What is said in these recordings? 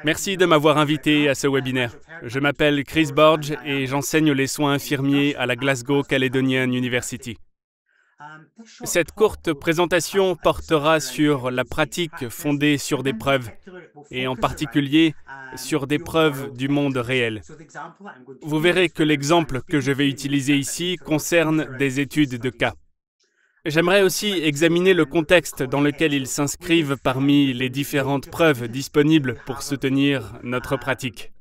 Merci de m'avoir invité à ce webinaire. Je m'appelle Chris Borge et j'enseigne les soins infirmiers à la Glasgow Caledonian University. Cette courte présentation portera sur la pratique fondée sur des preuves, et en particulier sur des preuves du monde réel. Vous verrez que l'exemple que je vais utiliser ici concerne des études de cas. J'aimerais aussi examiner le contexte dans lequel ils s'inscrivent parmi les différentes preuves disponibles pour soutenir notre pratique.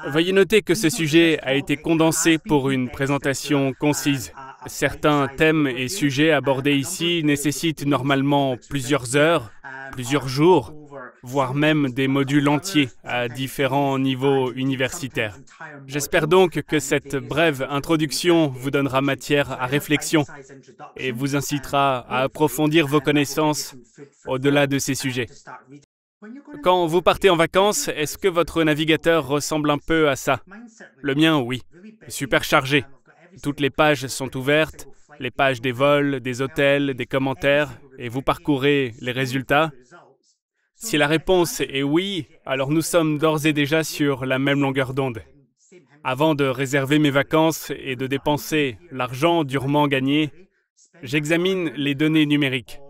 Veuillez noter que ce sujet a été condensé pour une présentation concise. Certains thèmes et sujets abordés ici nécessitent normalement plusieurs heures, plusieurs jours, voire même des modules entiers à différents niveaux universitaires. J'espère donc que cette brève introduction vous donnera matière à réflexion et vous incitera à approfondir vos connaissances au-delà de ces sujets. Quand vous partez en vacances, est-ce que votre navigateur ressemble un peu à ça? Le mien, oui. Super chargé. Toutes les pages sont ouvertes, les pages des vols, des hôtels, des commentaires, et vous parcourez les résultats. Si la réponse est oui, alors nous sommes d'ores et déjà sur la même longueur d'onde. Avant de réserver mes vacances et de dépenser l'argent durement gagné, j'examine les données numériques.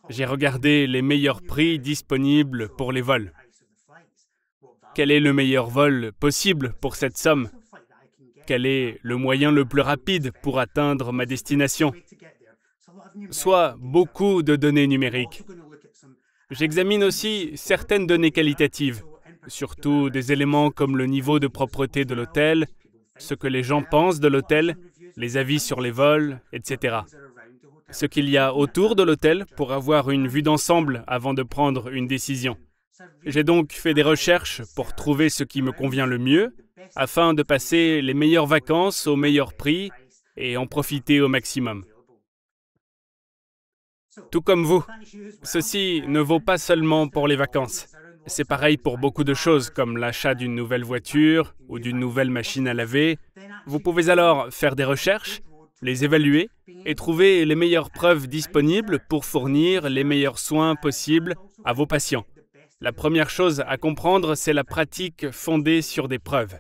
J'ai regardé les meilleurs prix disponibles pour les vols. Quel est le meilleur vol possible pour cette somme? Quel est le moyen le plus rapide pour atteindre ma destination? Soit beaucoup de données numériques. J'examine aussi certaines données qualitatives, surtout des éléments comme le niveau de propreté de l'hôtel, ce que les gens pensent de l'hôtel, les avis sur les vols, etc. Ce qu'il y a autour de l'hôtel pour avoir une vue d'ensemble avant de prendre une décision. J'ai donc fait des recherches pour trouver ce qui me convient le mieux, afin de passer les meilleures vacances au meilleur prix et en profiter au maximum. Tout comme vous, ceci ne vaut pas seulement pour les vacances. C'est pareil pour beaucoup de choses, comme l'achat d'une nouvelle voiture ou d'une nouvelle machine à laver. Vous pouvez alors faire des recherches, les évaluer et trouver les meilleures preuves disponibles pour fournir les meilleurs soins possibles à vos patients. La première chose à comprendre, c'est la pratique fondée sur des preuves.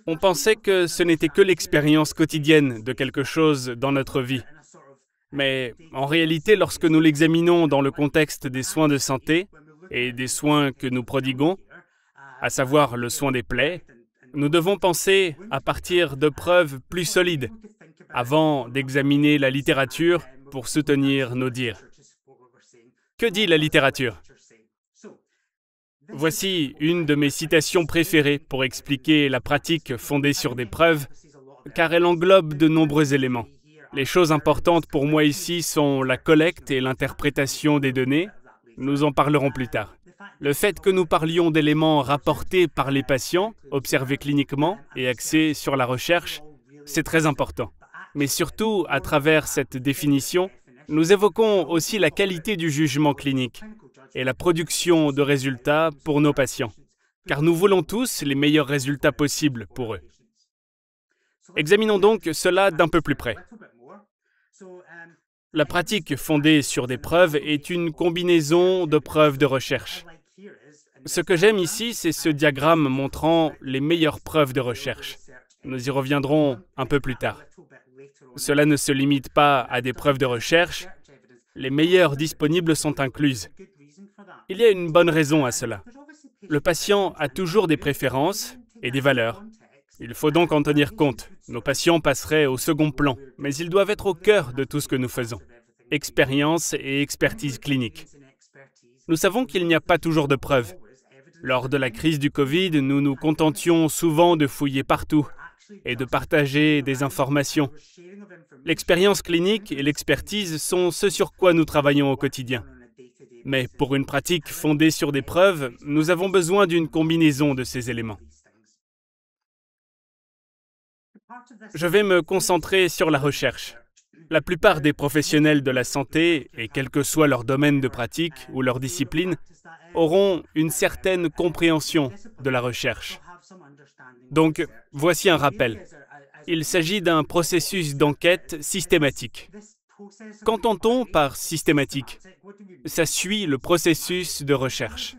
On pensait que ce n'était que l'expérience quotidienne de quelque chose dans notre vie. Mais en réalité, lorsque nous l'examinons dans le contexte des soins de santé et des soins que nous prodiguons, à savoir le soin des plaies, nous devons penser à partir de preuves plus solides avant d'examiner la littérature pour soutenir nos dires. Que dit la littérature? Voici une de mes citations préférées pour expliquer la pratique fondée sur des preuves, car elle englobe de nombreux éléments. Les choses importantes pour moi ici sont la collecte et l'interprétation des données. Nous en parlerons plus tard. Le fait que nous parlions d'éléments rapportés par les patients, observés cliniquement et axés sur la recherche, c'est très important. Mais surtout, à travers cette définition, nous évoquons aussi la qualité du jugement clinique et la production de résultats pour nos patients, car nous voulons tous les meilleurs résultats possibles pour eux. Examinons donc cela d'un peu plus près. La pratique fondée sur des preuves est une combinaison de preuves de recherche. Ce que j'aime ici, c'est ce diagramme montrant les meilleures preuves de recherche. Nous y reviendrons un peu plus tard. Cela ne se limite pas à des preuves de recherche. Les meilleures disponibles sont incluses. Il y a une bonne raison à cela. Le patient a toujours des préférences et des valeurs. Il faut donc en tenir compte. Nos patients passeraient au second plan, mais ils doivent être au cœur de tout ce que nous faisons. Expérience et expertise clinique. Nous savons qu'il n'y a pas toujours de preuves. Lors de la crise du Covid, nous nous contentions souvent de fouiller partout et de partager des informations. L'expérience clinique et l'expertise sont ce sur quoi nous travaillons au quotidien. Mais pour une pratique fondée sur des preuves, nous avons besoin d'une combinaison de ces éléments. Je vais me concentrer sur la recherche. La plupart des professionnels de la santé, et quel que soit leur domaine de pratique ou leur discipline, auront une certaine compréhension de la recherche. Donc, voici un rappel. Il s'agit d'un processus d'enquête systématique. Qu'entend-on par systématique? Ça suit le processus de recherche.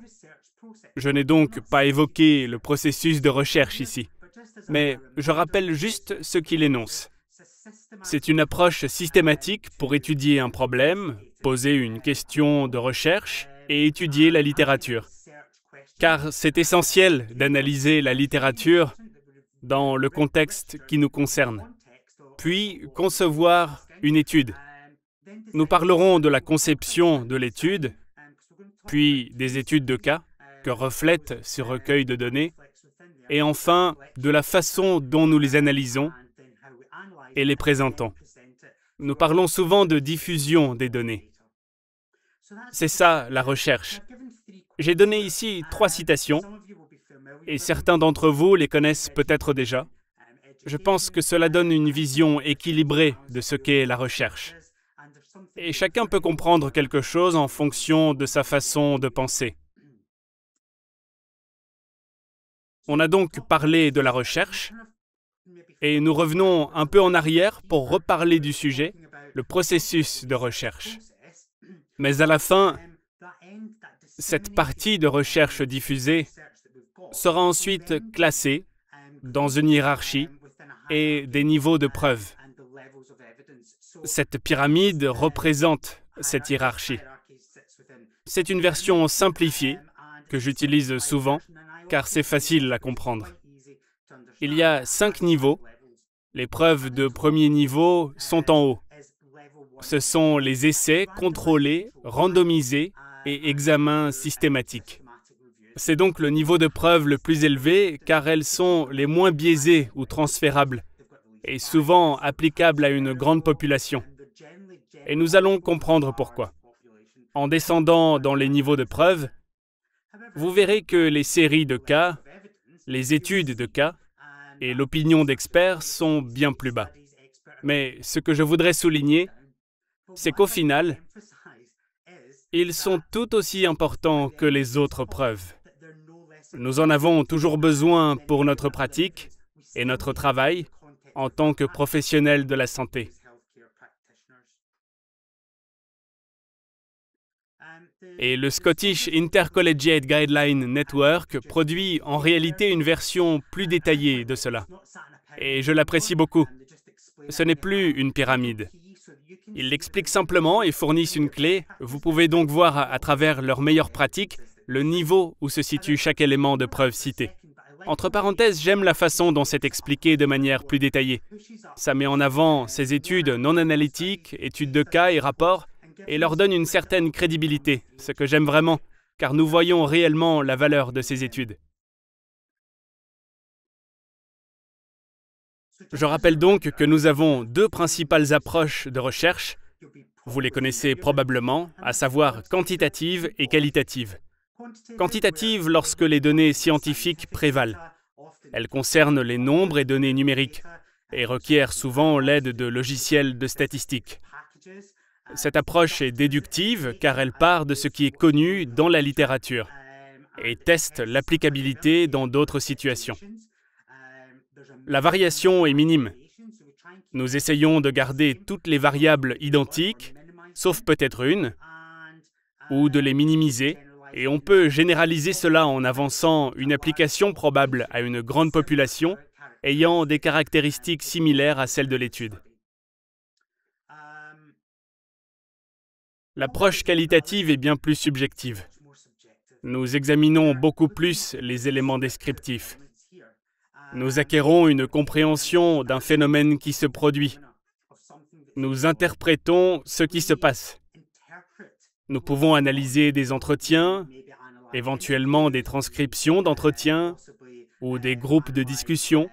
Je n'ai donc pas évoqué le processus de recherche ici, mais je rappelle juste ce qu'il énonce. C'est une approche systématique pour étudier un problème, poser une question de recherche et étudier la littérature. Car c'est essentiel d'analyser la littérature dans le contexte qui nous concerne, puis concevoir une étude. Nous parlerons de la conception de l'étude, puis des études de cas que reflète ce recueil de données, et enfin de la façon dont nous les analysons et les présentons. Nous parlons souvent de diffusion des données. C'est ça la recherche. J'ai donné ici 3 citations, et certains d'entre vous les connaissent peut-être déjà. Je pense que cela donne une vision équilibrée de ce qu'est la recherche. Et chacun peut comprendre quelque chose en fonction de sa façon de penser. On a donc parlé de la recherche, et nous revenons un peu en arrière pour reparler du sujet, le processus de recherche. Mais à la fin, cette partie de recherche diffusée sera ensuite classée dans une hiérarchie et des niveaux de preuve. Cette pyramide représente cette hiérarchie. C'est une version simplifiée que j'utilise souvent, car c'est facile à comprendre. Il y a 5 niveaux. Les preuves de premier niveau sont en haut. Ce sont les essais contrôlés, randomisés et examens systématiques. C'est donc le niveau de preuve le plus élevé, car elles sont les moins biaisées ou transférables, et souvent applicables à une grande population. Et nous allons comprendre pourquoi. En descendant dans les niveaux de preuve, vous verrez que les séries de cas, les études de cas et l'opinion d'experts sont bien plus bas. Mais ce que je voudrais souligner, c'est qu'au final, ils sont tout aussi importants que les autres preuves. Nous en avons toujours besoin pour notre pratique et notre travail en tant que professionnels de la santé. Et le Scottish Intercollegiate Guideline Network produit en réalité une version plus détaillée de cela. Et je l'apprécie beaucoup. Ce n'est plus une pyramide. Ils l'expliquent simplement et fournissent une clé. Vous pouvez donc voir à travers leurs meilleures pratiques le niveau où se situe chaque élément de preuve cité. Entre parenthèses, j'aime la façon dont c'est expliqué de manière plus détaillée. Ça met en avant ces études non analytiques, études de cas et rapports, et leur donne une certaine crédibilité, ce que j'aime vraiment, car nous voyons réellement la valeur de ces études. Je rappelle donc que nous avons 2 principales approches de recherche. Vous les connaissez probablement, à savoir quantitative et qualitative. Quantitative lorsque les données scientifiques prévalent. Elles concernent les nombres et données numériques et requièrent souvent l'aide de logiciels de statistique. Cette approche est déductive car elle part de ce qui est connu dans la littérature et teste l'applicabilité dans d'autres situations. La variation est minime. Nous essayons de garder toutes les variables identiques, sauf peut-être une, ou de les minimiser, et on peut généraliser cela en avançant une application probable à une grande population ayant des caractéristiques similaires à celles de l'étude. L'approche qualitative est bien plus subjective. Nous examinons beaucoup plus les éléments descriptifs. Nous acquérons une compréhension d'un phénomène qui se produit. Nous interprétons ce qui se passe. Nous pouvons analyser des entretiens, éventuellement des transcriptions d'entretiens ou des groupes de discussion,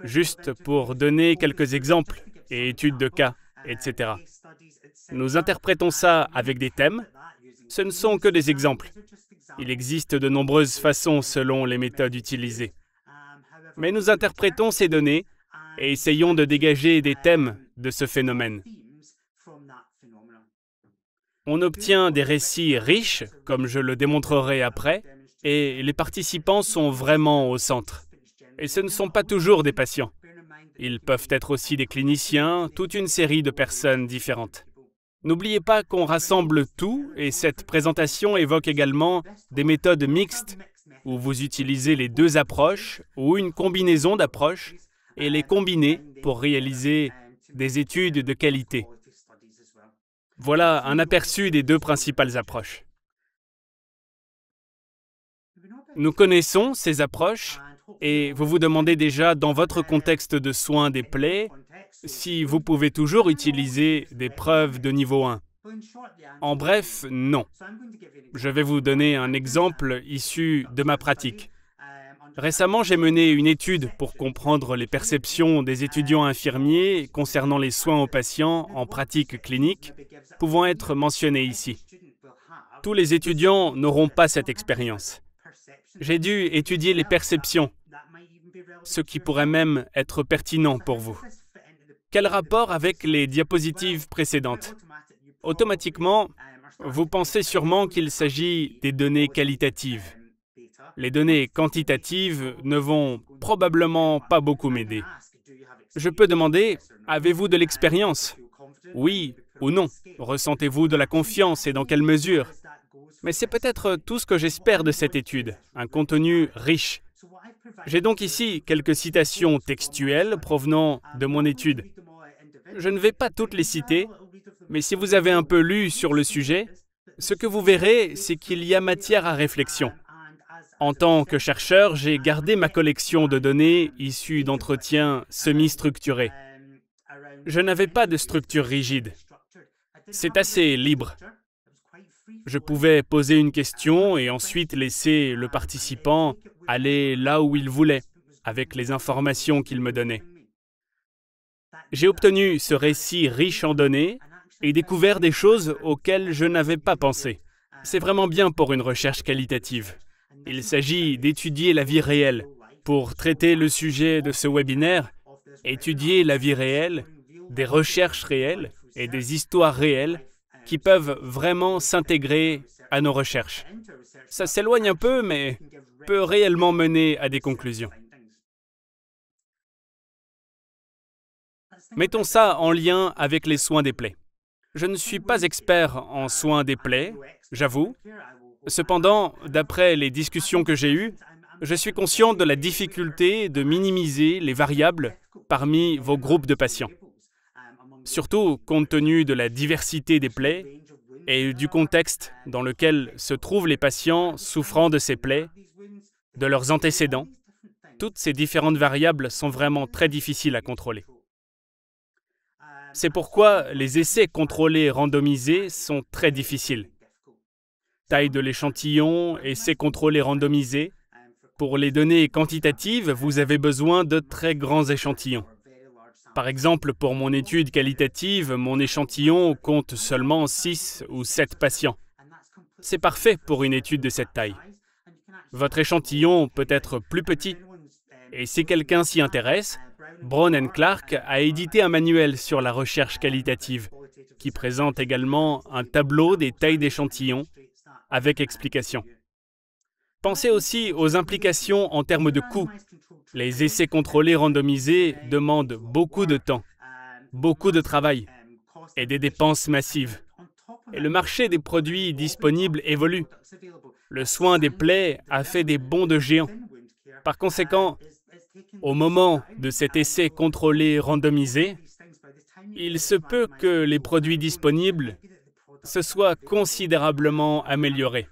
juste pour donner quelques exemples et études de cas, etc. Nous interprétons ça avec des thèmes. Ce ne sont que des exemples. Il existe de nombreuses façons selon les méthodes utilisées. Mais nous interprétons ces données et essayons de dégager des thèmes de ce phénomène. On obtient des récits riches, comme je le démontrerai après, et les participants sont vraiment au centre. Et ce ne sont pas toujours des patients. Ils peuvent être aussi des cliniciens, toute une série de personnes différentes. N'oubliez pas qu'on rassemble tout et cette présentation évoque également des méthodes mixtes où vous utilisez les deux approches ou une combinaison d'approches et les combiner pour réaliser des études de qualité. Voilà un aperçu des deux principales approches. Nous connaissons ces approches et vous vous demandez déjà dans votre contexte de soins des plaies si vous pouvez toujours utiliser des preuves de niveau 1. En bref, non. Je vais vous donner un exemple issu de ma pratique. Récemment, j'ai mené une étude pour comprendre les perceptions des étudiants infirmiers concernant les soins aux patients en pratique clinique, pouvant être mentionnés ici. Tous les étudiants n'auront pas cette expérience. J'ai dû étudier les perceptions, ce qui pourrait même être pertinent pour vous. Quel rapport avec les diapositives précédentes? Automatiquement, vous pensez sûrement qu'il s'agit des données qualitatives. Les données quantitatives ne vont probablement pas beaucoup m'aider. Je peux demander, avez-vous de l'expérience? Oui ou non? Ressentez-vous de la confiance et dans quelle mesure? Mais c'est peut-être tout ce que j'espère de cette étude, un contenu riche. J'ai donc ici quelques citations textuelles provenant de mon étude. Je ne vais pas toutes les citer, mais si vous avez un peu lu sur le sujet, ce que vous verrez, c'est qu'il y a matière à réflexion. En tant que chercheur, j'ai gardé ma collection de données issues d'entretiens semi-structurés. Je n'avais pas de structure rigide. C'est assez libre. Je pouvais poser une question et ensuite laisser le participant aller là où il voulait, avec les informations qu'il me donnait. J'ai obtenu ce récit riche en données et découvert des choses auxquelles je n'avais pas pensé. C'est vraiment bien pour une recherche qualitative. Il s'agit d'étudier la vie réelle. Pour traiter le sujet de ce webinaire, étudier la vie réelle, des recherches réelles et des histoires réelles qui peuvent vraiment s'intégrer à nos recherches. Ça s'éloigne un peu, mais peut réellement mener à des conclusions. Mettons ça en lien avec les soins des plaies. Je ne suis pas expert en soins des plaies, j'avoue. Cependant, d'après les discussions que j'ai eues, je suis conscient de la difficulté de minimiser les variables parmi vos groupes de patients. Surtout compte tenu de la diversité des plaies et du contexte dans lequel se trouvent les patients souffrant de ces plaies, de leurs antécédents. Toutes ces différentes variables sont vraiment très difficiles à contrôler. C'est pourquoi les essais contrôlés randomisés sont très difficiles. Taille de l'échantillon, essais contrôlés randomisés. Pour les données quantitatives, vous avez besoin de très grands échantillons. Par exemple, pour mon étude qualitative, mon échantillon compte seulement 6 ou 7 patients. C'est parfait pour une étude de cette taille. Votre échantillon peut être plus petit. Et si quelqu'un s'y intéresse, Brown et Clark a édité un manuel sur la recherche qualitative qui présente également un tableau des tailles d'échantillons avec explication. Pensez aussi aux implications en termes de coûts. Les essais contrôlés randomisés demandent beaucoup de temps, beaucoup de travail et des dépenses massives. Et le marché des produits disponibles évolue. Le soin des plaies a fait des bonds de géant. Par conséquent, au moment de cet essai contrôlé randomisé, il se peut que les produits disponibles se soient considérablement améliorés,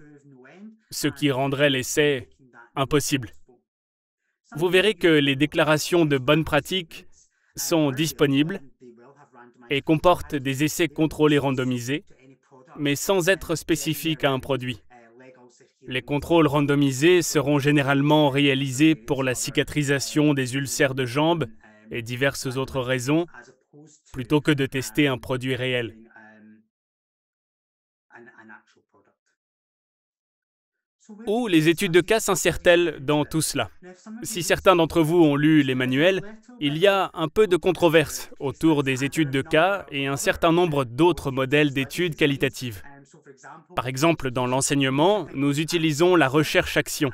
ce qui rendrait l'essai impossible. Vous verrez que les déclarations de bonnes pratiques sont disponibles et comportent des essais contrôlés randomisés, mais sans être spécifiques à un produit. Les contrôles randomisés seront généralement réalisés pour la cicatrisation des ulcères de jambes et diverses autres raisons, plutôt que de tester un produit réel. Où les études de cas s'insèrent-elles dans tout cela? Si certains d'entre vous ont lu les manuels, il y a un peu de controverse autour des études de cas et un certain nombre d'autres modèles d'études qualitatives. Par exemple, dans l'enseignement, nous utilisons la recherche-action.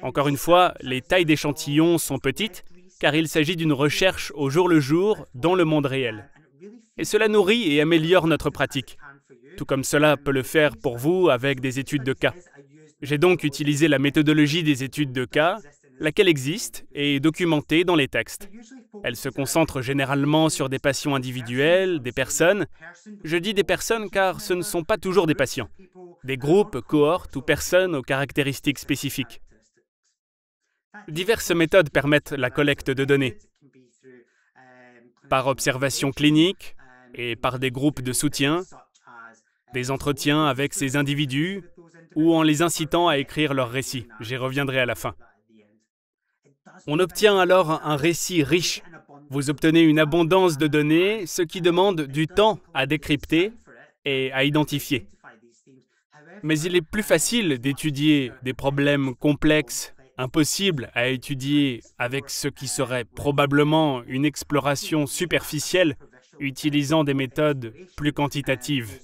Encore une fois, les tailles d'échantillons sont petites car il s'agit d'une recherche au jour le jour dans le monde réel. Et cela nourrit et améliore notre pratique, tout comme cela peut le faire pour vous avec des études de cas. J'ai donc utilisé la méthodologie des études de cas, laquelle existe et est documentée dans les textes. Elle se concentre généralement sur des patients individuels, des personnes. Je dis des personnes car ce ne sont pas toujours des patients. Des groupes, cohortes ou personnes aux caractéristiques spécifiques. Diverses méthodes permettent la collecte de données. Par observation clinique et par des groupes de soutien, des entretiens avec ces individus ou en les incitant à écrire leur récit. J'y reviendrai à la fin. On obtient alors un récit riche. Vous obtenez une abondance de données, ce qui demande du temps à décrypter et à identifier. Mais il est plus facile d'étudier des problèmes complexes, impossibles à étudier avec ce qui serait probablement une exploration superficielle, utilisant des méthodes plus quantitatives.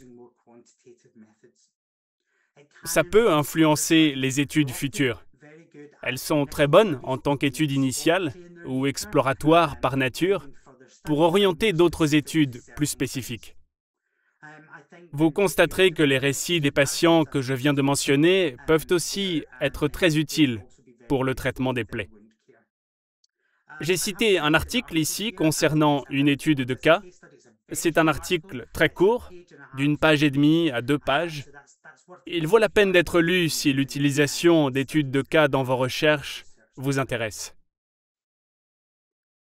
Ça peut influencer les études futures. Elles sont très bonnes en tant qu'études initiales ou exploratoires par nature pour orienter d'autres études plus spécifiques. Vous constaterez que les récits des patients que je viens de mentionner peuvent aussi être très utiles pour le traitement des plaies. J'ai cité un article ici concernant une étude de cas. C'est un article très court, d'1,5 page à 2 pages. Il vaut la peine d'être lu si l'utilisation d'études de cas dans vos recherches vous intéresse.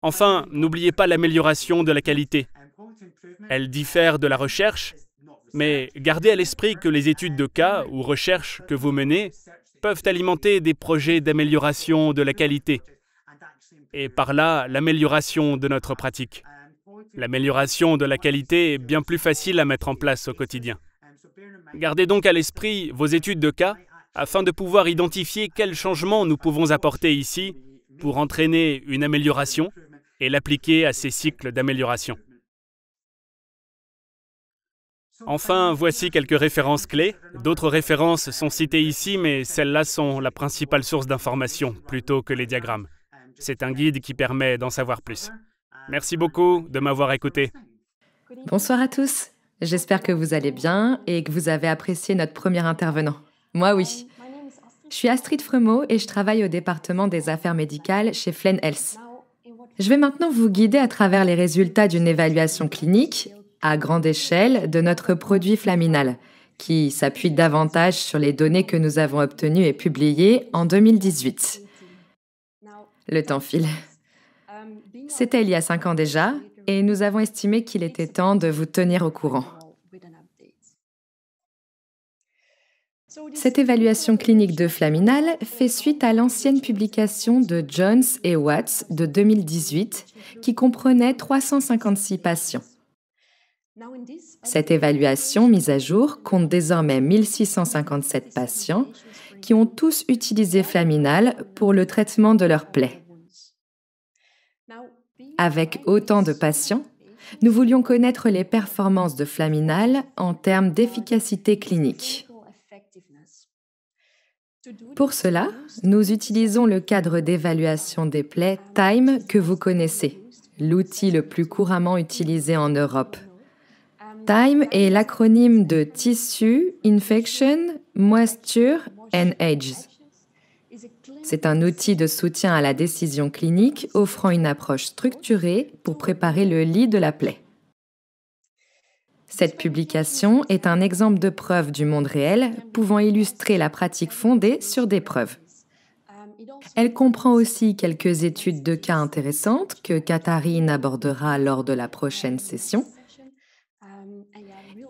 Enfin, n'oubliez pas l'amélioration de la qualité. Elle diffère de la recherche, mais gardez à l'esprit que les études de cas ou recherches que vous menez peuvent alimenter des projets d'amélioration de la qualité, et par là, l'amélioration de notre pratique. L'amélioration de la qualité est bien plus facile à mettre en place au quotidien. Gardez donc à l'esprit vos études de cas afin de pouvoir identifier quels changements nous pouvons apporter ici pour entraîner une amélioration et l'appliquer à ces cycles d'amélioration. Enfin, voici quelques références clés. D'autres références sont citées ici, mais celles-là sont la principale source d'information plutôt que les diagrammes. C'est un guide qui permet d'en savoir plus. Merci beaucoup de m'avoir écouté. Bonsoir à tous. J'espère que vous allez bien et que vous avez apprécié notre premier intervenant. Moi, oui. Je suis Astrid Fremaux et je travaille au département des affaires médicales chez Flane Health. Je vais maintenant vous guider à travers les résultats d'une évaluation clinique à grande échelle de notre produit Flaminal, qui s'appuie davantage sur les données que nous avons obtenues et publiées en 2018. Le temps file. C'était il y a 5 ans déjà, et nous avons estimé qu'il était temps de vous tenir au courant. Cette évaluation clinique de Flaminal fait suite à l'ancienne publication de Jones et Watts de 2018, qui comprenait 356 patients. Cette évaluation mise à jour compte désormais 1657 patients qui ont tous utilisé Flaminal pour le traitement de leurs plaies. Avec autant de patients, nous voulions connaître les performances de Flaminal en termes d'efficacité clinique. Pour cela, nous utilisons le cadre d'évaluation des plaies TIME que vous connaissez, l'outil le plus couramment utilisé en Europe. TIME est l'acronyme de Tissue, Infection, Moisture and Age. C'est un outil de soutien à la décision clinique offrant une approche structurée pour préparer le lit de la plaie. Cette publication est un exemple de preuve du monde réel pouvant illustrer la pratique fondée sur des preuves. Elle comprend aussi quelques études de cas intéressantes que Katharine abordera lors de la prochaine session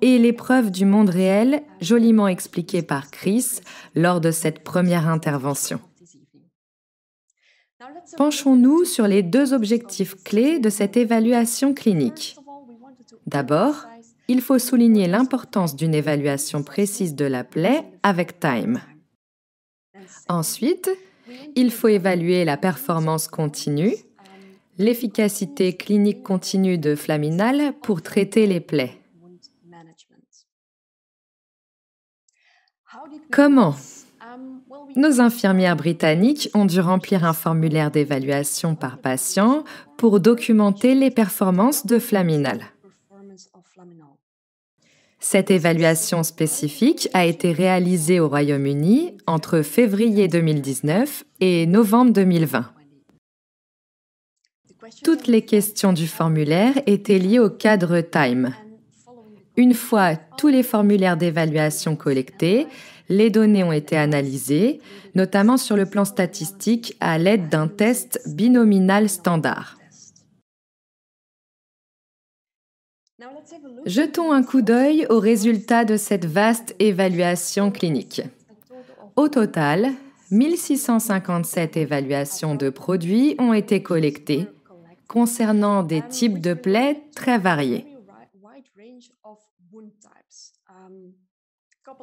et les preuves du monde réel joliment expliquées par Chris lors de cette première intervention. Penchons-nous sur les 2 objectifs clés de cette évaluation clinique. D'abord, il faut souligner l'importance d'une évaluation précise de la plaie avec TIME. Ensuite, il faut évaluer la performance continue, l'efficacité clinique continue de Flaminal pour traiter les plaies. Comment? Nos infirmières britanniques ont dû remplir un formulaire d'évaluation par patient pour documenter les performances de Flaminal. Cette évaluation spécifique a été réalisée au Royaume-Uni entre février 2019 et novembre 2020. Toutes les questions du formulaire étaient liées au cadre Time. Une fois tous les formulaires d'évaluation collectés, les données ont été analysées, notamment sur le plan statistique à l'aide d'un test binominal standard. Jetons un coup d'œil aux résultats de cette vaste évaluation clinique. Au total, 1657 évaluations de produits ont été collectées, concernant des types de plaies très variés.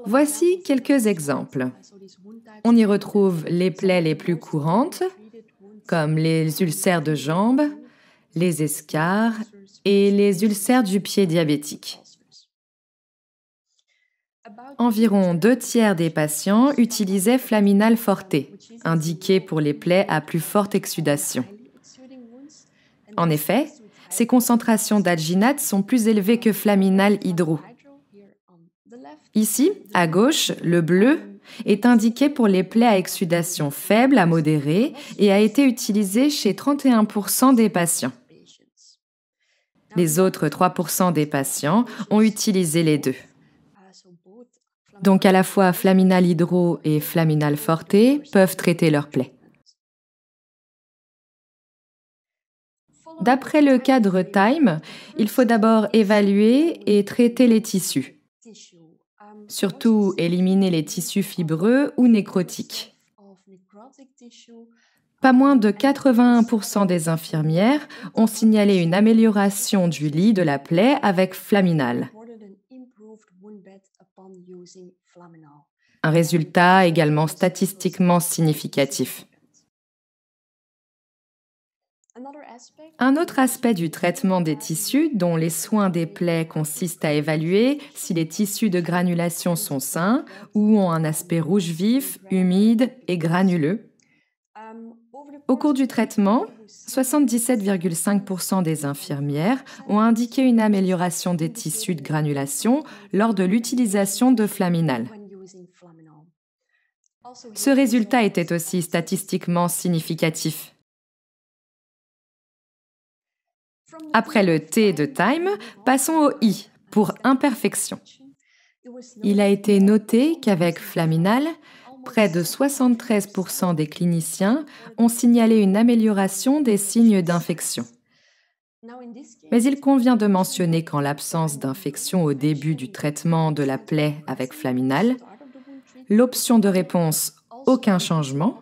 Voici quelques exemples. On y retrouve les plaies les plus courantes, comme les ulcères de jambes, les escarres et les ulcères du pied diabétique. Environ 2/3 des patients utilisaient Flaminal Forte, indiqué pour les plaies à plus forte exsudation. En effet, ces concentrations d'alginate sont plus élevées que Flaminal Hydro. Ici, à gauche, le bleu est indiqué pour les plaies à exsudation faible à modérée et a été utilisé chez 31% des patients. Les autres 3% des patients ont utilisé les deux. Donc à la fois Flaminal Hydro et Flaminal Forte peuvent traiter leurs plaies. D'après le cadre Time, il faut d'abord évaluer et traiter les tissus. Surtout éliminer les tissus fibreux ou nécrotiques. Pas moins de 81% des infirmières ont signalé une amélioration du lit de la plaie avec Flaminal. Un résultat également statistiquement significatif. Un autre aspect du traitement des tissus, dont les soins des plaies consistent à évaluer si les tissus de granulation sont sains ou ont un aspect rouge vif, humide et granuleux. Au cours du traitement, 77,5% des infirmières ont indiqué une amélioration des tissus de granulation lors de l'utilisation de Flaminal. Ce résultat était aussi statistiquement significatif. Après le T de Time, passons au I pour imperfection. Il a été noté qu'avec Flaminal, près de 73% des cliniciens ont signalé une amélioration des signes d'infection. Mais il convient de mentionner qu'en l'absence d'infection au début du traitement de la plaie avec Flaminal, l'option de réponse « aucun changement »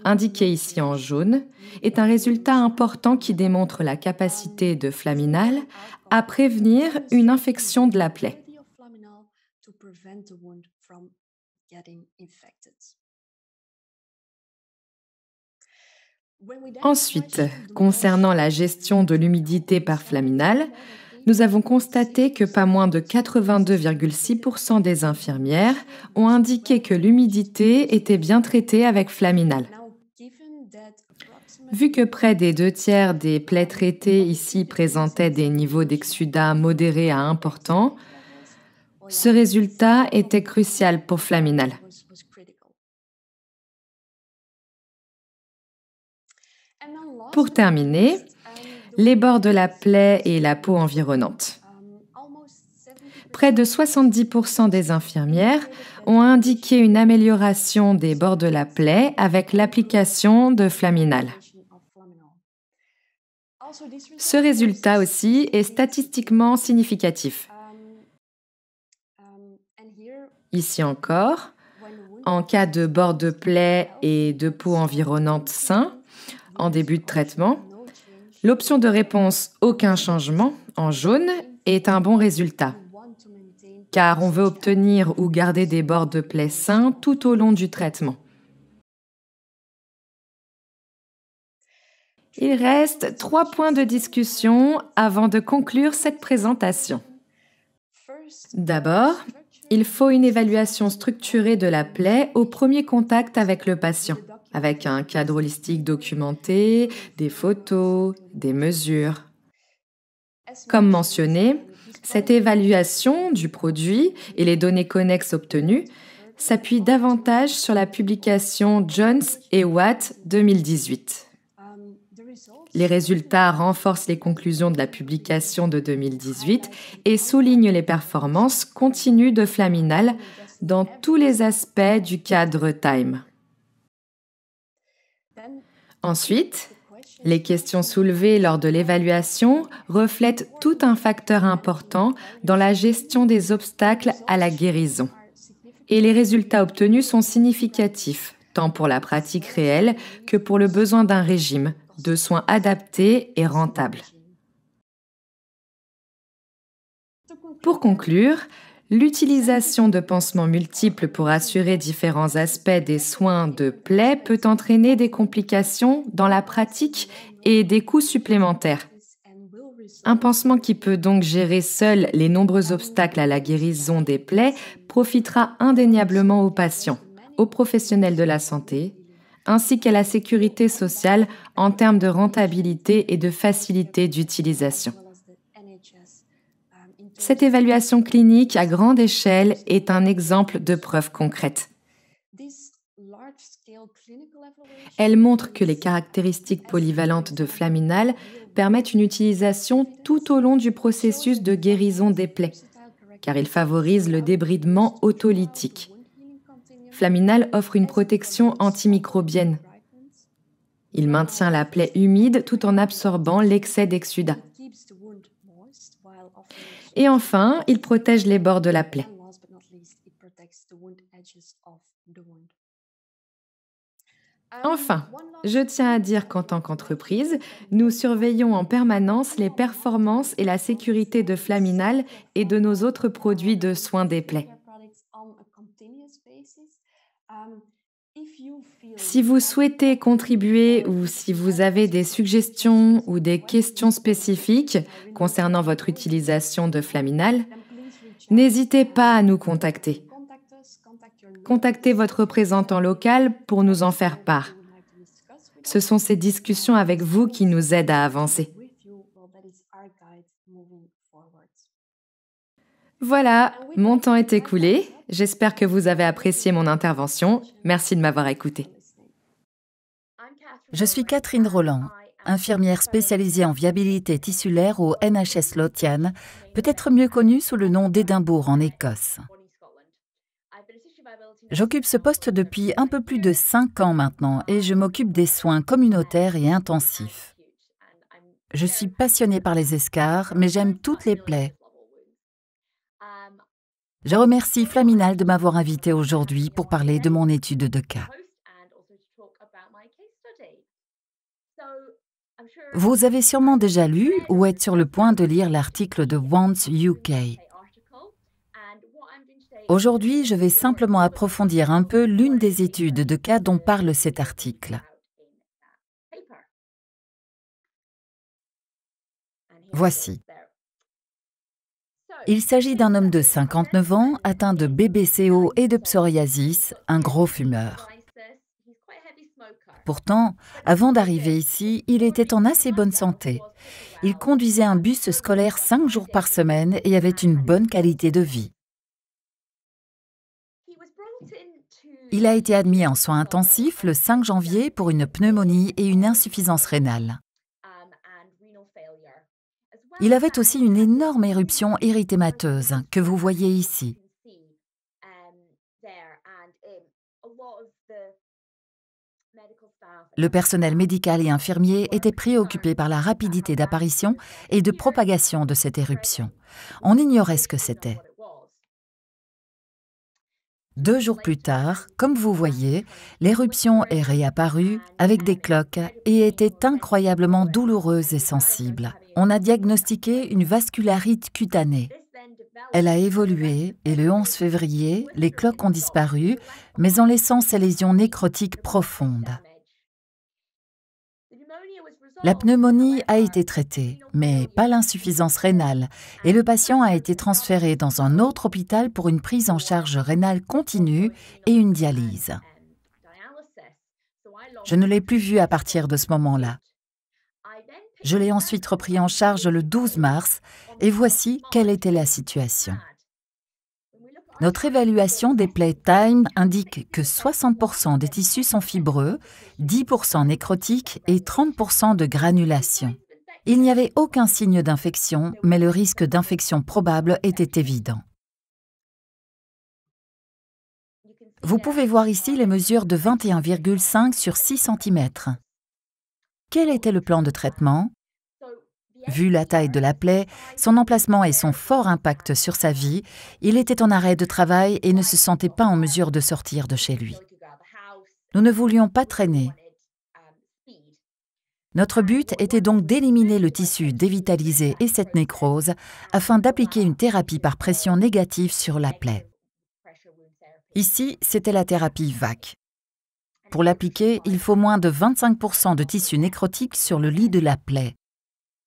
indiqué ici en jaune, est un résultat important qui démontre la capacité de Flaminal à prévenir une infection de la plaie. Ensuite, concernant la gestion de l'humidité par Flaminal, nous avons constaté que pas moins de 82,6% des infirmières ont indiqué que l'humidité était bien traitée avec Flaminal. Vu que près des 2/3 des plaies traitées ici présentaient des niveaux d'exsudat modérés à importants, ce résultat était crucial pour Flaminal. Pour terminer, les bords de la plaie et la peau environnante. Près de 70% des infirmières ont indiqué une amélioration des bords de la plaie avec l'application de Flaminal. Ce résultat aussi est statistiquement significatif. Ici encore, en cas de bord de plaie et de peau environnante sains, en début de traitement, l'option de réponse « aucun changement » en jaune est un bon résultat, car on veut obtenir ou garder des bords de plaie sains tout au long du traitement. Il reste 3 points de discussion avant de conclure cette présentation. D'abord, il faut une évaluation structurée de la plaie au premier contact avec le patient, avec un cadre holistique documenté, des photos, des mesures. Comme mentionné, cette évaluation du produit et les données connexes obtenues s'appuie davantage sur la publication Jones et Watt 2018. Les résultats renforcent les conclusions de la publication de 2018 et soulignent les performances continues de Flaminal dans tous les aspects du cadre Time. Ensuite, les questions soulevées lors de l'évaluation reflètent tout un facteur important dans la gestion des obstacles à la guérison. Et les résultats obtenus sont significatifs, tant pour la pratique réelle que pour le besoin d'un régime de soins adaptés et rentables. Pour conclure, l'utilisation de pansements multiples pour assurer différents aspects des soins de plaie peut entraîner des complications dans la pratique et des coûts supplémentaires. Un pansement qui peut donc gérer seul les nombreux obstacles à la guérison des plaies profitera indéniablement aux patients, aux professionnels de la santé, ainsi qu'à la sécurité sociale en termes de rentabilité et de facilité d'utilisation. Cette évaluation clinique à grande échelle est un exemple de preuve concrète. Elle montre que les caractéristiques polyvalentes de Flaminal permettent une utilisation tout au long du processus de guérison des plaies, car il favorise le débridement autolytique. Flaminal offre une protection antimicrobienne. Il maintient la plaie humide tout en absorbant l'excès d'exsudat. Et enfin, il protège les bords de la plaie. Enfin, je tiens à dire qu'en tant qu'entreprise, nous surveillons en permanence les performances et la sécurité de Flaminal et de nos autres produits de soins des plaies. Si vous souhaitez contribuer ou si vous avez des suggestions ou des questions spécifiques concernant votre utilisation de Flaminal, n'hésitez pas à nous contacter. Contactez votre représentant local pour nous en faire part. Ce sont ces discussions avec vous qui nous aident à avancer. Voilà, mon temps est écoulé. J'espère que vous avez apprécié mon intervention. Merci de m'avoir écouté. Je suis Catherine Roland, infirmière spécialisée en viabilité tissulaire au NHS Lothian, peut-être mieux connue sous le nom d'Édimbourg en Écosse. J'occupe ce poste depuis un peu plus de 5 ans maintenant et je m'occupe des soins communautaires et intensifs. Je suis passionnée par les escarres, mais j'aime toutes les plaies. Je remercie Flaminal de m'avoir invitée aujourd'hui pour parler de mon étude de cas. Vous avez sûrement déjà lu ou êtes sur le point de lire l'article de Wands UK. Aujourd'hui, je vais simplement approfondir un peu l'une des études de cas dont parle cet article. Voici. Il s'agit d'un homme de 59 ans, atteint de BBCO et de psoriasis, un gros fumeur. Pourtant, avant d'arriver ici, il était en assez bonne santé. Il conduisait un bus scolaire 5 jours par semaine et avait une bonne qualité de vie. Il a été admis en soins intensifs le 5 janvier pour une pneumonie et une insuffisance rénale. Il avait aussi une énorme éruption érythémateuse que vous voyez ici. Le personnel médical et infirmier était préoccupé par la rapidité d'apparition et de propagation de cette éruption. On ignorait ce que c'était. 2 jours plus tard, comme vous voyez, l'éruption est réapparue avec des cloques et était incroyablement douloureuse et sensible. On a diagnostiqué une vascularite cutanée. Elle a évolué et le 11 février, les cloques ont disparu, mais en laissant ces lésions nécrotiques profondes. La pneumonie a été traitée, mais pas l'insuffisance rénale, et le patient a été transféré dans un autre hôpital pour une prise en charge rénale continue et une dialyse. Je ne l'ai plus vu à partir de ce moment-là. Je l'ai ensuite repris en charge le 12 mars, et voici quelle était la situation. Notre évaluation des plaies Time indique que 60% des tissus sont fibreux, 10% nécrotiques et 30% de granulation. Il n'y avait aucun signe d'infection, mais le risque d'infection probable était évident. Vous pouvez voir ici les mesures de 21,5 sur 6 cm. Quel était le plan de traitement? Vu la taille de la plaie, son emplacement et son fort impact sur sa vie, il était en arrêt de travail et ne se sentait pas en mesure de sortir de chez lui. Nous ne voulions pas traîner. Notre but était donc d'éliminer le tissu dévitalisé et cette nécrose afin d'appliquer une thérapie par pression négative sur la plaie. Ici, c'était la thérapie VAC. Pour l'appliquer, il faut moins de 25% de tissu nécrotique sur le lit de la plaie.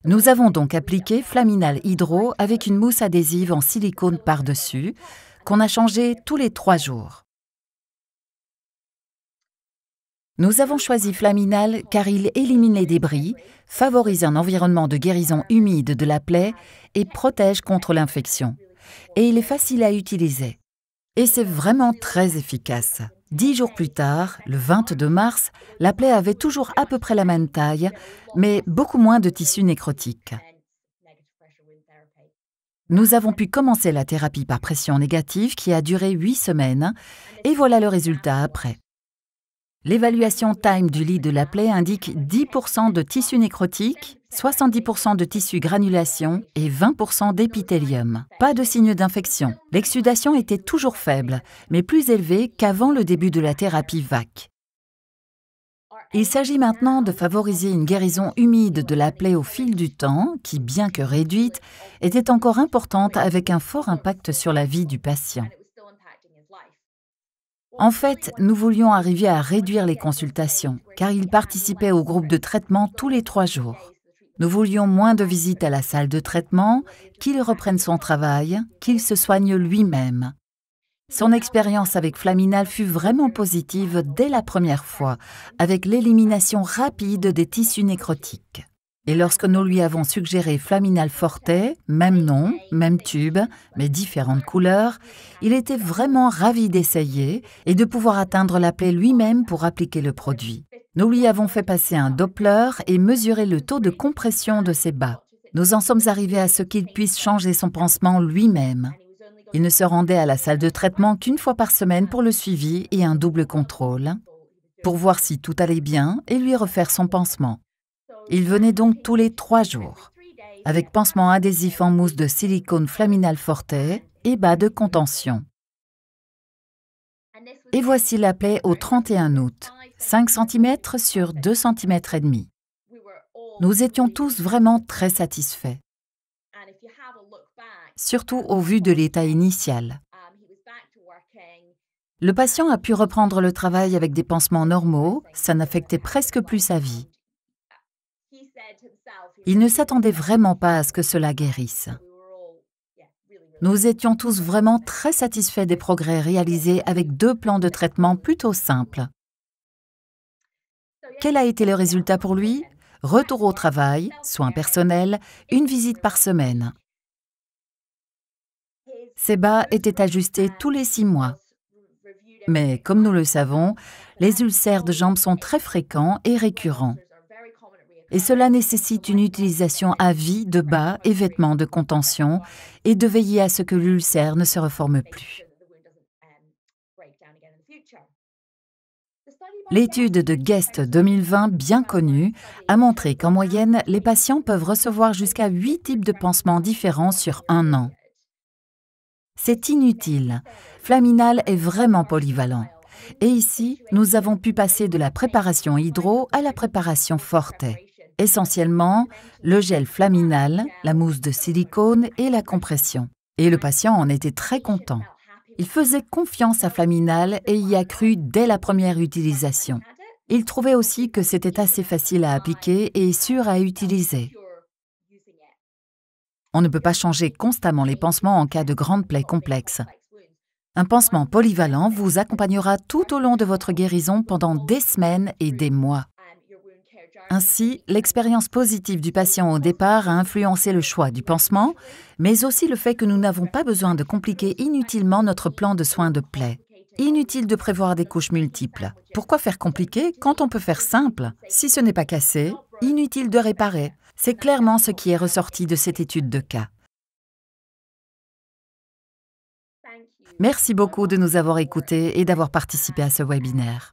Nous avons donc appliqué Flaminal Hydro avec une mousse adhésive en silicone par-dessus, qu'on a changée tous les 3 jours. Nous avons choisi Flaminal car il élimine les débris, favorise un environnement de guérison humide de la plaie et protège contre l'infection. Et il est facile à utiliser. Et c'est vraiment très efficace. 10 jours plus tard, le 22 mars, la plaie avait toujours à peu près la même taille, mais beaucoup moins de tissu nécrotique. Nous avons pu commencer la thérapie par pression négative qui a duré 8 semaines, et voilà le résultat après. L'évaluation Time du lit de la plaie indique 10% de tissu nécrotique, 70% de tissu granulation et 20% d'épithélium. Pas de signe d'infection. L'exsudation était toujours faible, mais plus élevée qu'avant le début de la thérapie VAC. Il s'agit maintenant de favoriser une guérison humide de la plaie au fil du temps, qui, bien que réduite, était encore importante avec un fort impact sur la vie du patient. En fait, nous voulions arriver à réduire les consultations, car il participait au groupe de traitement tous les 3 jours. Nous voulions moins de visites à la salle de traitement, qu'il reprenne son travail, qu'il se soigne lui-même. Son expérience avec Flaminal fut vraiment positive dès la première fois, avec l'élimination rapide des tissus nécrotiques. Et lorsque nous lui avons suggéré Flaminal Forte, même nom, même tube, mais différentes couleurs, il était vraiment ravi d'essayer et de pouvoir atteindre la plaie lui-même pour appliquer le produit. Nous lui avons fait passer un Doppler et mesurer le taux de compression de ses bas. Nous en sommes arrivés à ce qu'il puisse changer son pansement lui-même. Il ne se rendait à la salle de traitement qu'une fois par semaine pour le suivi et un double contrôle, pour voir si tout allait bien et lui refaire son pansement. Il venait donc tous les 3 jours, avec pansement adhésif en mousse de silicone Flaminal Forte et bas de contention. Et voici la plaie au 31 août, 5 cm sur 2 cm et demi. Nous étions tous vraiment très satisfaits, surtout au vu de l'état initial. Le patient a pu reprendre le travail avec des pansements normaux, ça n'affectait presque plus sa vie. Il ne s'attendait vraiment pas à ce que cela guérisse. Nous étions tous vraiment très satisfaits des progrès réalisés avec 2 plans de traitement plutôt simples. Quel a été le résultat pour lui? Retour au travail, soins personnels, une visite par semaine. Ses bas étaient ajustés tous les 6 mois. Mais comme nous le savons, les ulcères de jambes sont très fréquents et récurrents. Et cela nécessite une utilisation à vie de bas et vêtements de contention et de veiller à ce que l'ulcère ne se reforme plus. L'étude de Guest 2020, bien connue, a montré qu'en moyenne, les patients peuvent recevoir jusqu'à 8 types de pansements différents sur 1 an. C'est inutile. Flaminal est vraiment polyvalent. Et ici, nous avons pu passer de la préparation hydro à la préparation forte. Essentiellement, le gel Flaminal, la mousse de silicone et la compression. Et le patient en était très content. Il faisait confiance à Flaminal et y a cru dès la première utilisation. Il trouvait aussi que c'était assez facile à appliquer et sûr à utiliser. On ne peut pas changer constamment les pansements en cas de grandes plaies complexes. Un pansement polyvalent vous accompagnera tout au long de votre guérison pendant des semaines et des mois. Ainsi, l'expérience positive du patient au départ a influencé le choix du pansement, mais aussi le fait que nous n'avons pas besoin de compliquer inutilement notre plan de soins de plaie. Inutile de prévoir des couches multiples. Pourquoi faire compliqué quand on peut faire simple? Si ce n'est pas cassé, inutile de réparer. C'est clairement ce qui est ressorti de cette étude de cas. Merci beaucoup de nous avoir écoutés et d'avoir participé à ce webinaire.